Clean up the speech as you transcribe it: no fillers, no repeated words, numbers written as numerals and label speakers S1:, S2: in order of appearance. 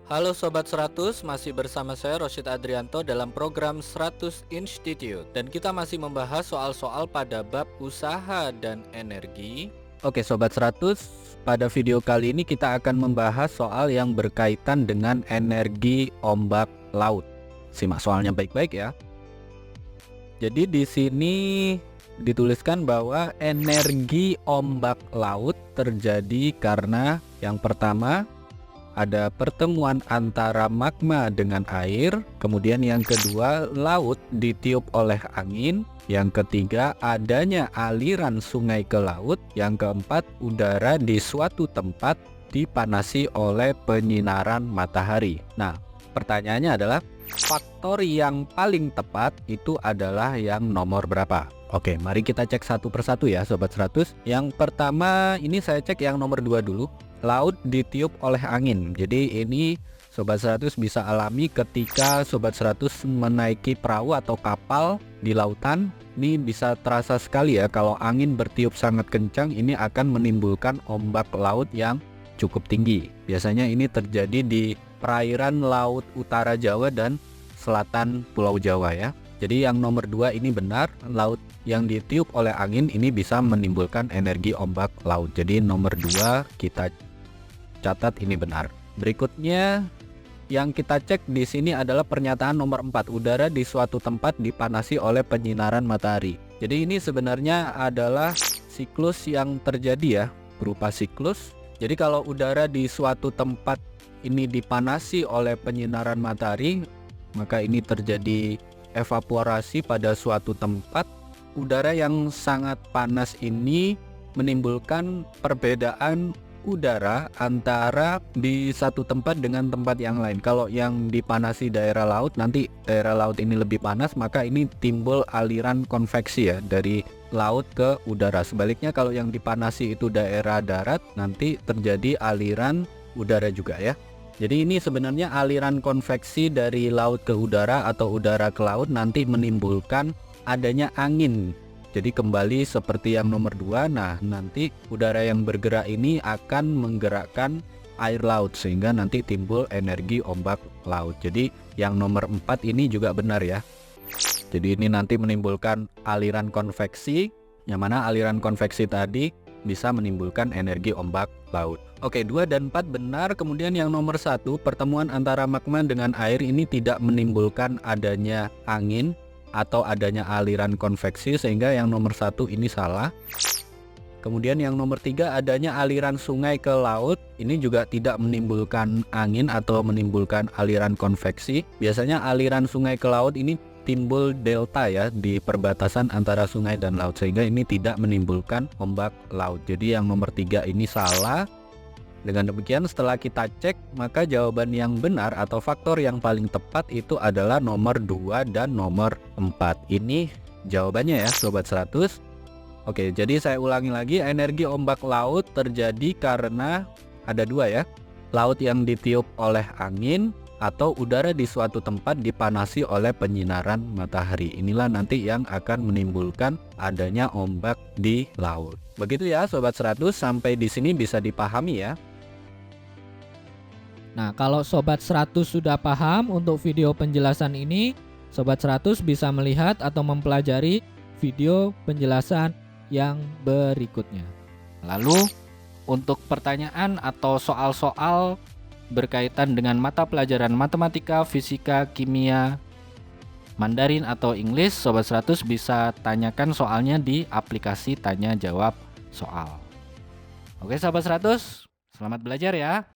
S1: Halo Sobat 100, masih bersama saya Rosyid Adrianto dalam program 100 Institute. Dan kita masih membahas soal-soal pada bab usaha dan energi. Oke Sobat 100, pada video kali ini kita akan membahas soal yang berkaitan dengan energi ombak laut. Simak soalnya baik-baik ya. Jadi di sini dituliskan bahwa energi ombak laut terjadi karena yang pertama ada pertemuan antara magma dengan air, kemudian yang kedua laut ditiup oleh angin, yang ketiga adanya aliran sungai ke laut, yang keempat udara di suatu tempat dipanasi oleh penyinaran matahari. Nah, pertanyaannya adalah faktor yang paling tepat itu adalah yang nomor berapa? Oke, mari kita cek satu persatu ya Sobat 100. Yang pertama ini saya cek yang nomor 2 dulu. Laut ditiup oleh angin. Jadi ini Sobat 100 bisa alami ketika Sobat 100 menaiki perahu atau kapal di lautan. Ini bisa terasa sekali ya, kalau angin bertiup sangat kencang ini akan menimbulkan ombak laut yang cukup tinggi. Biasanya ini terjadi di perairan laut utara Jawa dan selatan Pulau Jawa ya. Jadi yang nomor 2 ini benar, laut yang ditiup oleh angin ini bisa menimbulkan energi ombak laut. Jadi nomor 2 kita catat ini benar. Berikutnya yang kita cek di sini adalah pernyataan nomor 4, udara di suatu tempat dipanasi oleh penyinaran matahari. Jadi ini sebenarnya adalah siklus yang terjadi ya, berupa siklus. Jadi kalau udara di suatu tempat ini dipanasi oleh penyinaran matahari, maka ini terjadi evaporasi pada suatu tempat. Udara yang sangat panas ini menimbulkan perbedaan udara antara di satu tempat dengan tempat yang lain. Kalau yang dipanasi daerah laut, nanti daerah laut ini lebih panas, maka ini timbul aliran konveksi ya dari laut ke udara. Sebaliknya kalau yang dipanasi itu daerah darat, nanti terjadi aliran udara juga ya. Jadi ini sebenarnya aliran konveksi dari laut ke udara atau udara ke laut nanti menimbulkan adanya angin. Jadi kembali seperti yang nomor 2, nah nanti udara yang bergerak ini akan menggerakkan air laut sehingga nanti timbul energi ombak laut. Jadi yang nomor 4 ini juga benar ya. Jadi ini nanti menimbulkan aliran konveksi, yang mana aliran konveksi tadi bisa menimbulkan energi ombak laut. Oke, 2 dan 4 benar. Kemudian yang nomor 1, pertemuan antara magma dengan air ini tidak menimbulkan adanya angin atau adanya aliran konveksi, sehingga yang nomor 1 ini salah. Kemudian yang nomor 3, adanya aliran sungai ke laut, ini juga tidak menimbulkan angin atau menimbulkan aliran konveksi. Biasanya aliran sungai ke laut ini timbul delta ya di perbatasan antara sungai dan laut, sehingga ini tidak menimbulkan ombak laut. Jadi yang nomor 3 ini salah. Dengan demikian setelah kita cek, maka jawaban yang benar atau faktor yang paling tepat itu adalah nomor 2 dan nomor 4. Ini jawabannya ya Sobat 100. Oke, jadi saya ulangi lagi, energi ombak laut terjadi karena ada 2 ya. Laut yang ditiup oleh angin atau udara di suatu tempat dipanasi oleh penyinaran matahari. Inilah nanti yang akan menimbulkan adanya ombak di laut. Begitu ya Sobat 100, sampai di sini bisa dipahami ya.
S2: Nah, kalau Sobat 100 sudah paham untuk video penjelasan ini, Sobat 100 bisa melihat atau mempelajari video penjelasan yang berikutnya.
S1: Lalu untuk pertanyaan atau soal-soal berkaitan dengan mata pelajaran matematika, fisika, kimia, Mandarin atau Inggris, Sobat 100 bisa tanyakan soalnya di aplikasi tanya jawab soal. Oke Sobat 100, selamat belajar ya.